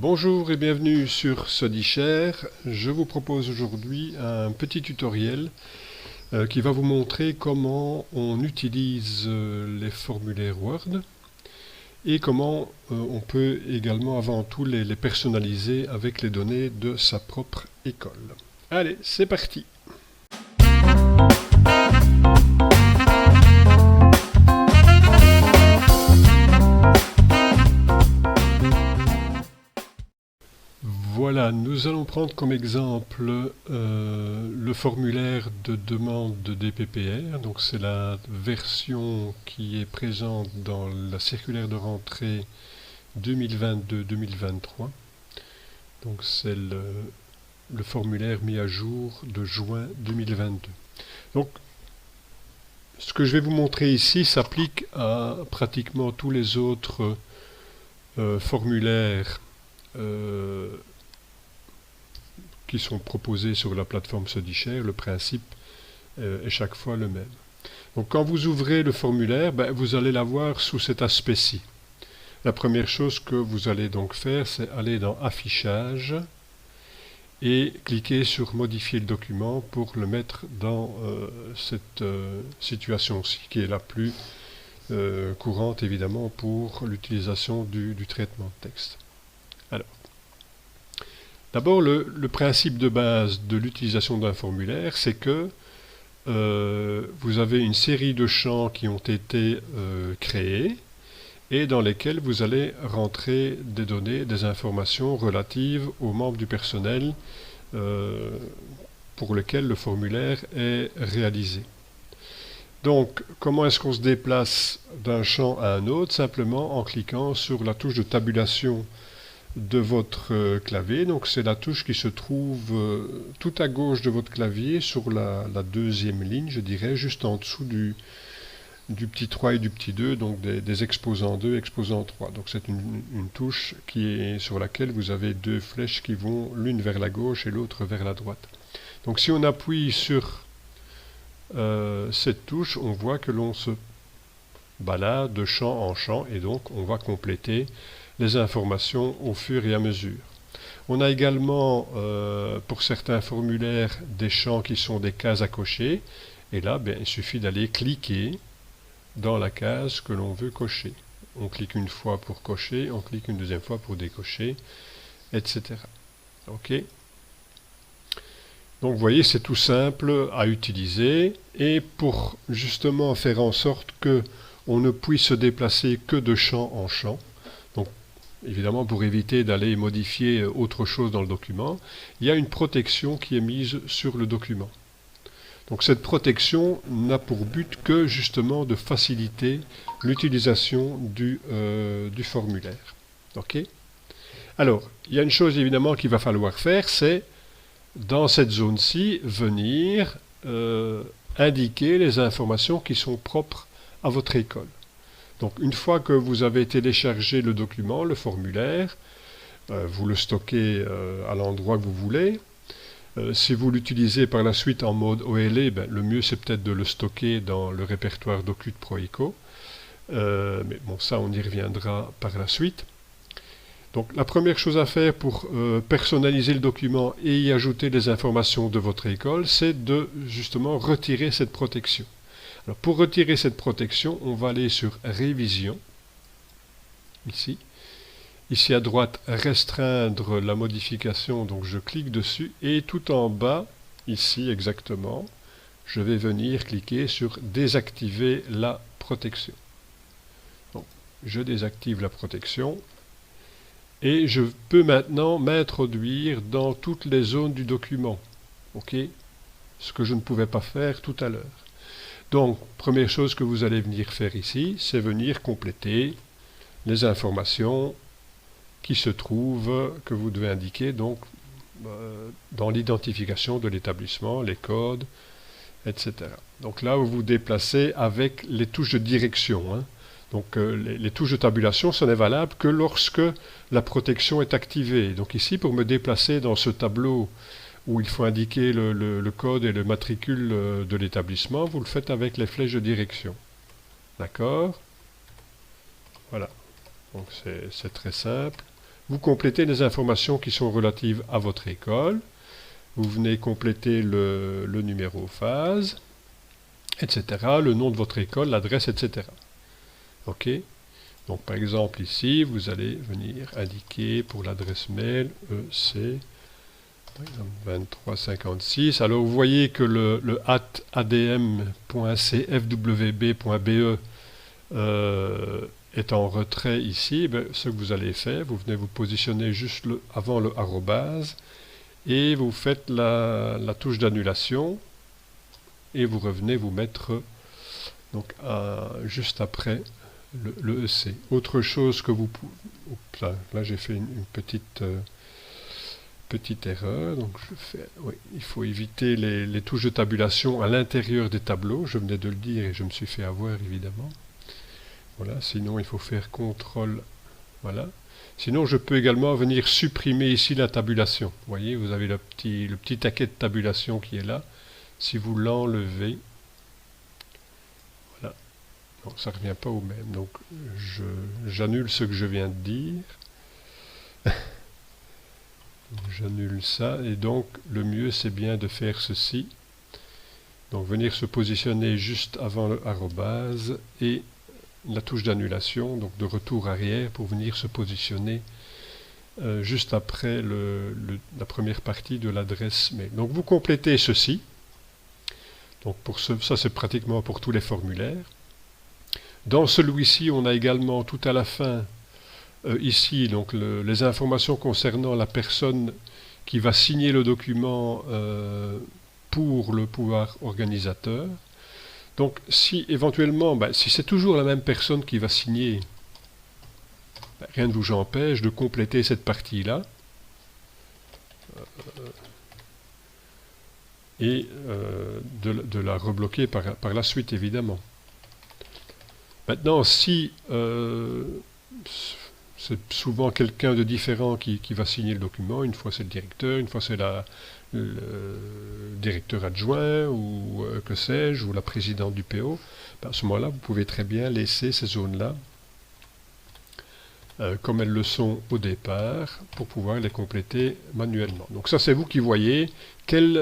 Bonjour et bienvenue sur StudyShare. Je vous propose aujourd'hui un petit tutoriel qui va vous montrer comment on utilise les formulaires Word et comment on peut également avant tout les personnaliser avec les données de sa propre école. Allez, c'est parti! Voilà, nous allons prendre comme exemple le formulaire de demande de DPPR. Donc c'est la version qui est présente dans la circulaire de rentrée 2022-2023. Donc c'est le formulaire mis à jour de juin 2022. Donc ce que je vais vous montrer ici s'applique à pratiquement tous les autres formulaires qui sont proposés sur la plateforme StudyShare. Le principe est chaque fois le même. Donc quand vous ouvrez le formulaire, vous allez l'avoir sous cet aspect-ci. La première chose que vous allez donc faire, c'est aller dans Affichage et cliquer sur Modifier le document pour le mettre dans cette situation-ci, qui est la plus courante évidemment pour l'utilisation du traitement de texte. Alors, d'abord, le principe de base de l'utilisation d'un formulaire, c'est que vous avez une série de champs qui ont été créés et dans lesquels vous allez rentrer des données, des informations relatives aux membres du personnel pour lesquels le formulaire est réalisé. Donc, comment est-ce qu'on se déplace d'un champ à un autre? Simplement en cliquant sur la touche de tabulation de votre clavier. Donc c'est la touche qui se trouve tout à gauche de votre clavier sur la deuxième ligne, je dirais, juste en dessous du petit 3 et du petit 2, donc des exposants 2, exposants 3. Donc c'est une touche sur laquelle vous avez deux flèches qui vont l'une vers la gauche et l'autre vers la droite. Donc si on appuie sur cette touche, on voit que l'on se balade de champ en champ et donc on va compléter les informations au fur et à mesure. On a également pour certains formulaires des champs qui sont des cases à cocher et là il suffit d'aller cliquer dans la case que l'on veut cocher. On clique une fois pour cocher, on clique une deuxième fois pour décocher, etc. Ok. Donc vous voyez, c'est tout simple à utiliser et pour justement faire en sorte que on ne puisse se déplacer que de champ en champ, donc évidemment pour éviter d'aller modifier autre chose dans le document, il y a une protection qui est mise sur le document. Donc cette protection n'a pour but que justement de faciliter l'utilisation du formulaire. Ok. Alors, il y a une chose évidemment qu'il va falloir faire, c'est dans cette zone-ci, venir indiquer les informations qui sont propres à votre école. Donc une fois que vous avez téléchargé le document, le formulaire, vous le stockez à l'endroit que vous voulez. Si vous l'utilisez par la suite en mode OLE, le mieux c'est peut-être de le stocker dans le répertoire Docu de ProEco. Mais bon, ça on y reviendra par la suite. Donc la première chose à faire pour personnaliser le document et y ajouter les informations de votre école, c'est de justement retirer cette protection. Alors pour retirer cette protection, on va aller sur Révision, ici. Ici à droite, restreindre la modification, donc je clique dessus et tout en bas, ici exactement, je vais venir cliquer sur Désactiver la protection. Donc je désactive la protection. Et je peux maintenant m'introduire dans toutes les zones du document. Ok? Ce que je ne pouvais pas faire tout à l'heure. Donc, première chose que vous allez venir faire ici, c'est venir compléter les informations qui se trouvent, que vous devez indiquer donc dans l'identification de l'établissement, les codes, etc. Donc là, vous vous déplacez avec les touches de direction, hein. Donc les touches de tabulation, ce n'est valable que lorsque la protection est activée. Donc ici, pour me déplacer dans ce tableau où il faut indiquer le code et le matricule de l'établissement, vous le faites avec les flèches de direction. D'accord? Voilà. Donc c'est très simple. vous complétez les informations qui sont relatives à votre école, vous venez compléter le numéro phase, etc., le nom de votre école, l'adresse, etc. OK? Donc par exemple ici, vous allez venir indiquer pour l'adresse mail EC, par exemple 2356. Alors vous voyez que le adm.cfwb.be est en retrait ici. Ben, ce que vous allez faire, vous venez vous positionner juste avant le arrobase et vous faites la touche d'annulation et vous revenez vous mettre donc juste après le EC. Autre chose que vous pouvez... Là j'ai fait une petite erreur. Donc oui, il faut éviter les touches de tabulation à l'intérieur des tableaux. Je venais de le dire et je me suis fait avoir évidemment. Voilà, sinon il faut faire CTRL. Voilà. Sinon je peux également venir supprimer ici la tabulation. Vous voyez, vous avez le petit taquet de tabulation qui est là. Si vous l'enlevez, voilà, donc ça ne revient pas au même. Donc j'annule ce que je viens de dire. J'annule ça et donc le mieux c'est bien de faire ceci. Donc venir se positionner juste avant le arrobase et la touche d'annulation, donc de retour arrière pour venir se positionner juste après la première partie de l'adresse mail. Donc vous complétez ceci. Donc ça c'est pratiquement pour tous les formulaires. Dans celui-ci, on a également tout à la fin ici donc les informations concernant la personne qui va signer le document pour le pouvoir organisateur. Donc si éventuellement, si c'est toujours la même personne qui va signer, rien ne vous empêche de compléter cette partie-là. Et de la rebloquer par la suite, évidemment. Maintenant, si c'est souvent quelqu'un de différent qui va signer le document, une fois c'est le directeur, une fois c'est le directeur adjoint, ou que sais-je, ou la présidente du PO, à ce moment-là, vous pouvez très bien laisser ces zones-là comme elles le sont au départ, pour pouvoir les compléter manuellement. Donc ça, c'est vous qui voyez quelle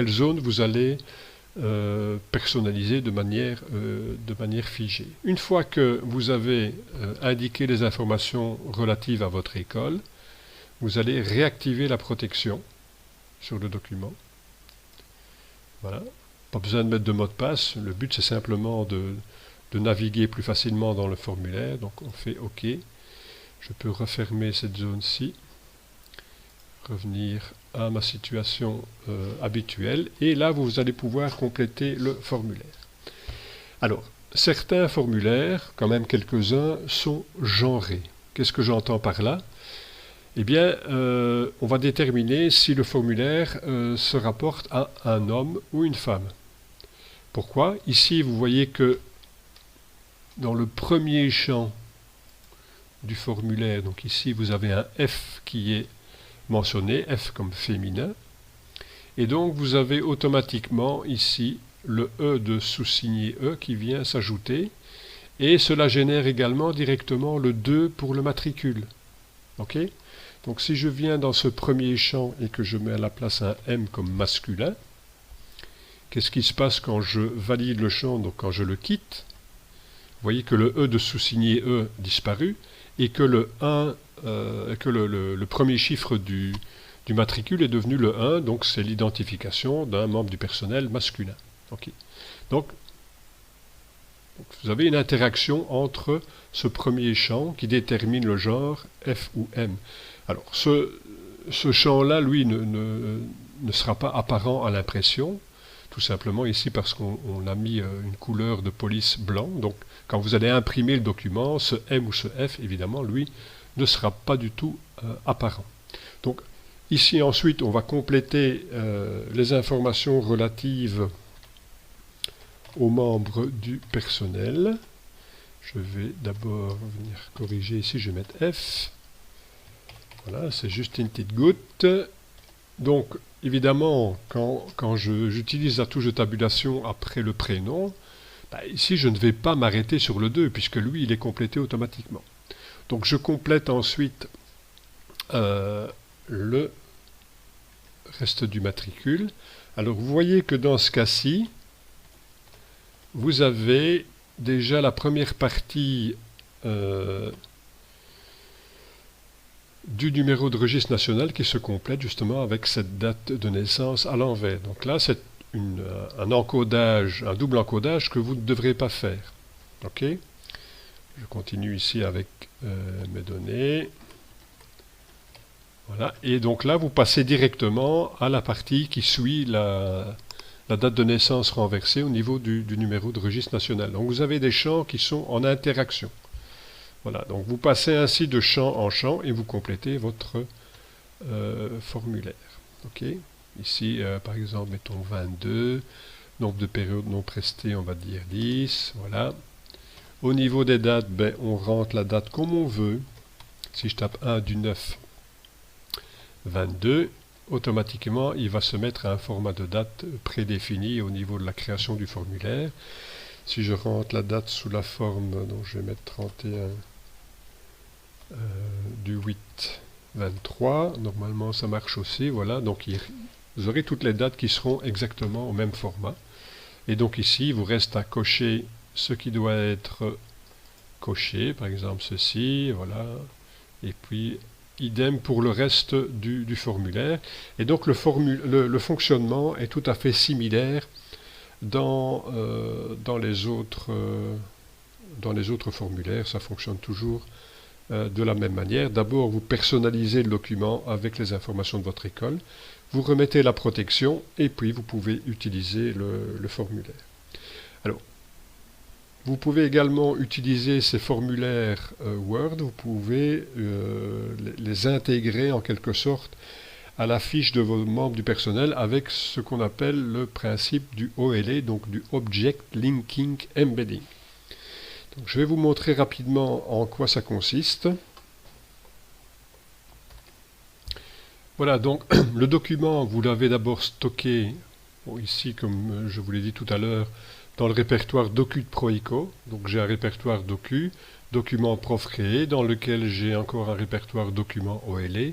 zone vous allez personnaliser de manière figée. Une fois que vous avez indiqué les informations relatives à votre école, vous allez réactiver la protection sur le document. Voilà. Pas besoin de mettre de mot de passe. Le but, c'est simplement de naviguer plus facilement dans le formulaire. Donc on fait OK. Je peux refermer cette zone-ci, revenir à ma situation habituelle, et là vous allez pouvoir compléter le formulaire. Alors, certains formulaires, quand même quelques-uns, sont genrés. Qu'est-ce que j'entends par là? Eh bien, on va déterminer si le formulaire se rapporte à un homme ou une femme. Pourquoi? Ici, vous voyez que dans le premier champ du formulaire, donc ici vous avez un F qui est mentionné, F comme féminin, et donc vous avez automatiquement ici le E de sous-signé E qui vient s'ajouter, et cela génère également directement le 2 pour le matricule. Ok? Donc si je viens dans ce premier champ et que je mets à la place un M comme masculin, qu'est-ce qui se passe quand je valide le champ, donc quand je le quitte? Vous voyez que le E de sous-signé E disparu, et que le 1, le premier chiffre du matricule est devenu le 1, donc c'est l'identification d'un membre du personnel masculin. Okay. Donc, vous avez une interaction entre ce premier champ qui détermine le genre F ou M. Alors, ce champ-là, lui, ne sera pas apparent à l'impression, tout simplement ici parce qu'on a mis une couleur de police blanc. Donc, quand vous allez imprimer le document, ce M ou ce F, évidemment, lui, ne sera pas du tout apparent. Donc, ici, ensuite, on va compléter les informations relatives aux membres du personnel. Je vais d'abord venir corriger ici, je vais mettre F. Voilà, c'est juste une petite goutte. Donc, évidemment, quand j'utilise la touche de tabulation après le prénom, ici, je ne vais pas m'arrêter sur le 2, puisque lui, il est complété automatiquement. Donc, je complète ensuite le reste du matricule. Alors vous voyez que dans ce cas-ci, vous avez déjà la première partie du numéro de registre national qui se complète justement avec cette date de naissance à l'envers. Donc là, c'est un encodage, un double encodage que vous ne devrez pas faire. Ok ? Je continue ici avec mes données. Voilà. Et donc là, vous passez directement à la partie qui suit la date de naissance renversée au niveau du numéro de registre national. Donc vous avez des champs qui sont en interaction. Voilà, donc vous passez ainsi de champ en champ et vous complétez votre formulaire. Ok. Ici, par exemple, mettons 22, nombre de périodes non prestées, on va dire 10, voilà. Au niveau des dates, ben, on rentre la date comme on veut. Si je tape 1 du 9, 22, automatiquement, il va se mettre à un format de date prédéfini au niveau de la création du formulaire. Si je rentre la date sous la forme, donc je vais mettre 31 du 8, 23, normalement ça marche aussi, voilà, donc vous aurez toutes les dates qui seront exactement au même format. Et donc ici, il vous reste à cocher ce qui doit être coché, par exemple ceci, voilà, et puis idem pour le reste du formulaire. Et donc le fonctionnement est tout à fait similaire dans les autres formulaires. Ça fonctionne toujours de la même manière. D'abord, vous personnalisez le document avec les informations de votre école, vous remettez la protection et puis vous pouvez utiliser le formulaire. Alors, vous pouvez également utiliser ces formulaires Word, vous pouvez les intégrer en quelque sorte à la fiche de vos membres du personnel avec ce qu'on appelle le principe du OLE, donc du Object Linking Embedding. Donc, je vais vous montrer rapidement en quoi ça consiste. Voilà, donc le document, vous l'avez d'abord stocké, bon, ici comme je vous l'ai dit tout à l'heure, dans le répertoire Docu de Proico. Donc j'ai un répertoire Docu, document prof créé, dans lequel j'ai encore un répertoire document OLE,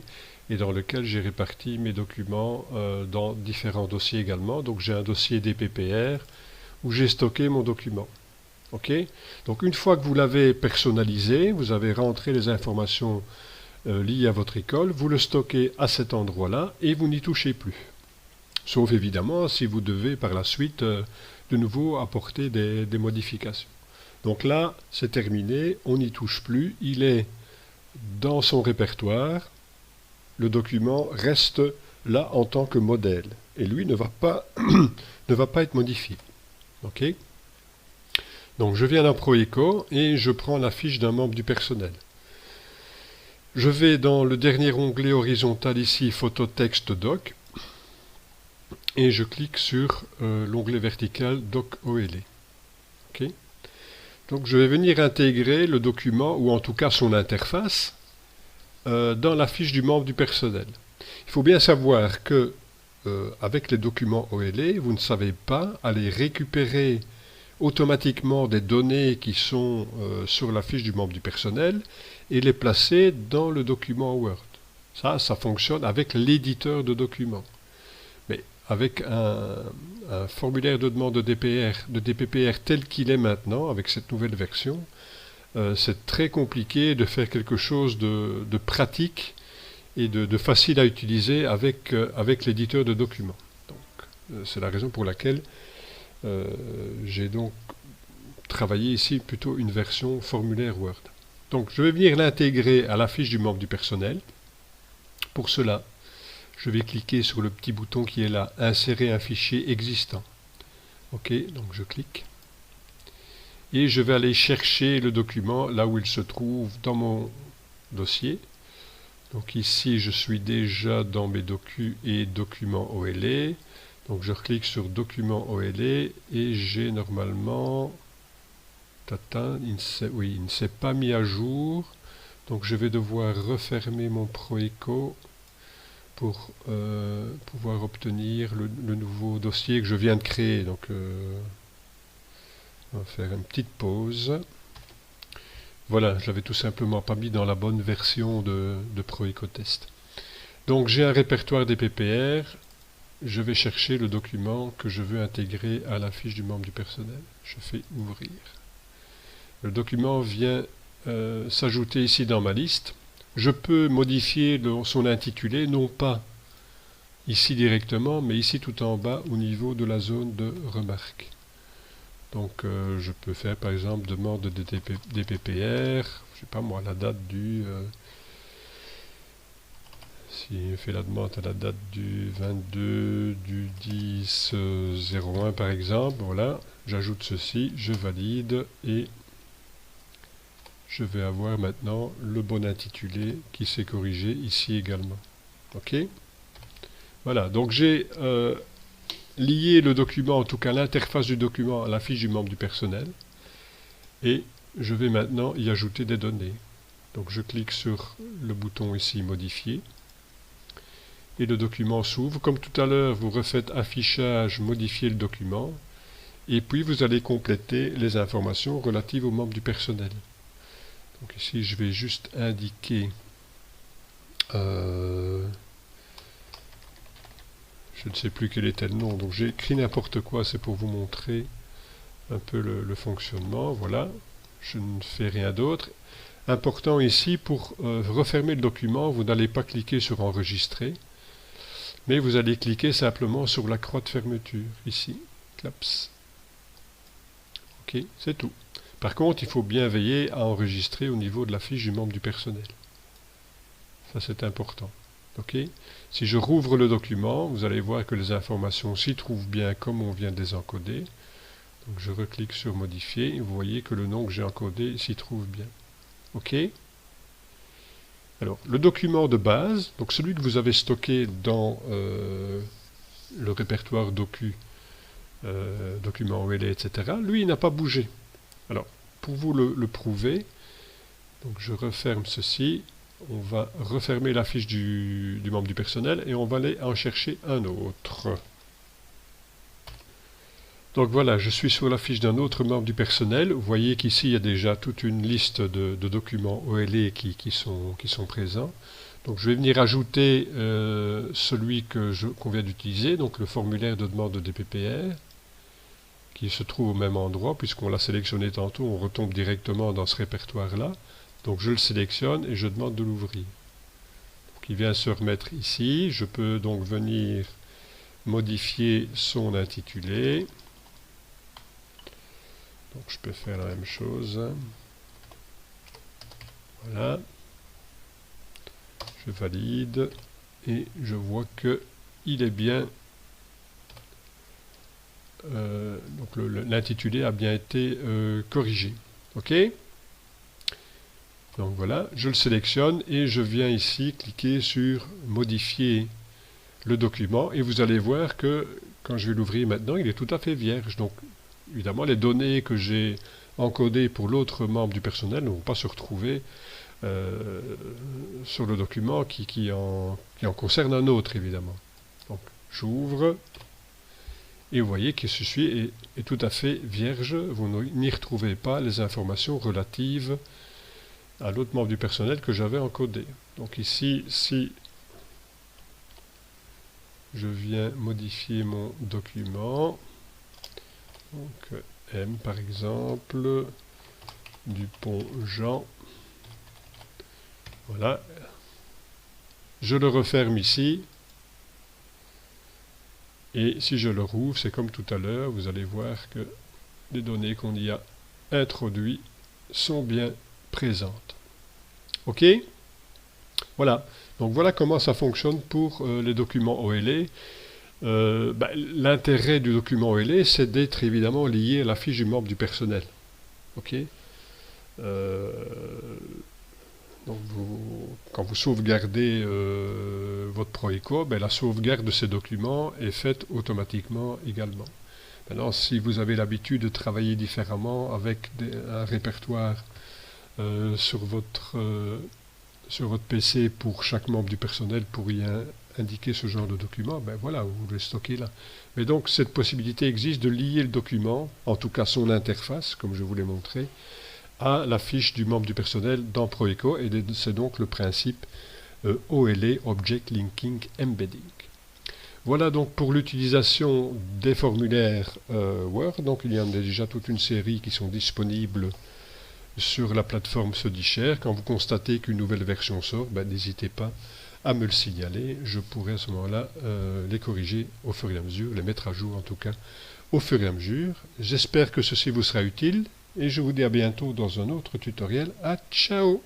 et dans lequel j'ai réparti mes documents dans différents dossiers également. Donc j'ai un dossier DPPR où j'ai stocké mon document. Ok ? Donc une fois que vous l'avez personnalisé, vous avez rentré les informations liées à votre école, vous le stockez à cet endroit-là et vous n'y touchez plus. Sauf évidemment si vous devez par la suite de nouveau apporter des modifications. Donc là, c'est terminé, on n'y touche plus, il est dans son répertoire, le document reste là en tant que modèle et lui ne va pas, ne va pas être modifié. Ok ? Donc je viens d'un Proeco et je prends la fiche d'un membre du personnel. Je vais dans le dernier onglet horizontal ici, photo texte doc, et je clique sur l'onglet vertical doc OLE. Okay. Donc je vais venir intégrer le document, ou en tout cas son interface, dans la fiche du membre du personnel. Il faut bien savoir que avec les documents OLE, vous ne savez pas aller récupérer automatiquement des données qui sont sur la fiche du membre du personnel et les placer dans le document Word. Ça fonctionne avec l'éditeur de documents. Mais avec un formulaire de demande de DPPR tel qu'il est maintenant, avec cette nouvelle version, c'est très compliqué de faire quelque chose de pratique et de facile à utiliser avec l'éditeur de documents. Donc, c'est la raison pour laquelle j'ai donc travaillé ici plutôt une version formulaire Word. Donc je vais venir l'intégrer à la fiche du membre du personnel. Pour cela, je vais cliquer sur le petit bouton qui est là, insérer un fichier existant. Ok, donc je clique. Et je vais aller chercher le document là où il se trouve dans mon dossier. Donc ici, je suis déjà dans mes docus et documents OLE. Donc je clique sur document OLE et j'ai normalement... il ne s'est pas mis à jour. Donc je vais devoir refermer mon Proeco pour pouvoir obtenir le nouveau dossier que je viens de créer. Donc on va faire une petite pause. Voilà, je l'avais tout simplement pas mis dans la bonne version de ProEcoTest. Donc j'ai un répertoire des PPR, je vais chercher le document que je veux intégrer à la fiche du membre du personnel. Je fais ouvrir. Le document vient s'ajouter ici dans ma liste. Je peux modifier son intitulé, non pas ici directement, mais ici tout en bas au niveau de la zone de remarque. Donc je peux faire par exemple demande des PPR, je sais pas moi, la date du... si je fais la demande à la date du 22 du 10 01 par exemple, voilà, j'ajoute ceci, je valide et je vais avoir maintenant le bon intitulé qui s'est corrigé ici également. Ok? Voilà, donc j'ai lié le document, en tout cas l'interface du document à la fiche du membre du personnel et je vais maintenant y ajouter des données. Donc je clique sur le bouton ici modifier et le document s'ouvre. Comme tout à l'heure, vous refaites affichage, modifier le document et puis vous allez compléter les informations relatives aux membres du personnel. Donc ici je vais juste indiquer je ne sais plus quel était le nom, donc j'ai écrit n'importe quoi, c'est pour vous montrer un peu le fonctionnement. Voilà, je ne fais rien d'autre. Important ici, pour refermer le document, vous n'allez pas cliquer sur enregistrer, mais vous allez cliquer simplement sur la croix de fermeture, ici, claps. Ok, c'est tout. Par contre, il faut bien veiller à enregistrer au niveau de la fiche du membre du personnel. Ça, c'est important. Ok. Si je rouvre le document, vous allez voir que les informations s'y trouvent bien comme on vient de les encoder. Donc je reclique sur modifier et vous voyez que le nom que j'ai encodé s'y trouve bien. Ok. Alors, le document de base, donc celui que vous avez stocké dans le répertoire document OLE, etc., lui, il n'a pas bougé. Alors, pour vous le prouver, donc je referme ceci. On va refermer la fiche du membre du personnel et on va aller en chercher un autre. Donc voilà, je suis sur la fiche d'un autre membre du personnel. Vous voyez qu'ici, il y a déjà toute une liste de documents OLE qui sont présents. Donc je vais venir ajouter celui qu'on vient d'utiliser, donc le formulaire de demande des PPR, qui se trouve au même endroit, puisqu'on l'a sélectionné tantôt, on retombe directement dans ce répertoire-là. Donc je le sélectionne et je demande de l'ouvrir. Il vient se remettre ici. Je peux donc venir modifier son intitulé. Donc je peux faire la même chose. Voilà. Je valide et je vois que il est bien. Donc l'intitulé a bien été corrigé. Ok? Donc voilà, je le sélectionne et je viens ici cliquer sur modifier le document et vous allez voir que quand je vais l'ouvrir maintenant, il est tout à fait vierge. Donc évidemment, les données que j'ai encodées pour l'autre membre du personnel ne vont pas se retrouver sur le document qui en concerne un autre, évidemment. Donc j'ouvre et vous voyez que ceci est tout à fait vierge. Vous n'y retrouvez pas les informations relatives à l'autre membre du personnel que j'avais encodé. Donc ici, si je viens modifier mon document, donc M par exemple, Dupont Jean, voilà, je le referme ici, et si je le rouvre, c'est comme tout à l'heure, vous allez voir que les données qu'on y a introduites sont bien présentes. Ok? Voilà. Donc voilà comment ça fonctionne pour les documents OLE. L'intérêt du document OLE, c'est d'être évidemment lié à la fiche du membre du personnel. Ok? Donc quand vous sauvegardez votre ProEco, la sauvegarde de ces documents est faite automatiquement également. Maintenant, si vous avez l'habitude de travailler différemment avec un répertoire sur votre PC pour chaque membre du personnel pour y indiquer ce genre de document, voilà, vous le stockez là. Mais donc cette possibilité existe de lier le document, en tout cas son interface, comme je vous l'ai montré, à la fiche du membre du personnel dans ProEco, et c'est donc le principe OLE, Object Linking Embedding. Voilà donc pour l'utilisation des formulaires Word. Donc il y en a déjà toute une série qui sont disponibles sur la plateforme StudyShare. Quand vous constatez qu'une nouvelle version sort, n'hésitez pas à me le signaler. Je pourrai à ce moment-là les corriger au fur et à mesure, les mettre à jour en tout cas au fur et à mesure. J'espère que ceci vous sera utile et je vous dis à bientôt dans un autre tutoriel. Ciao!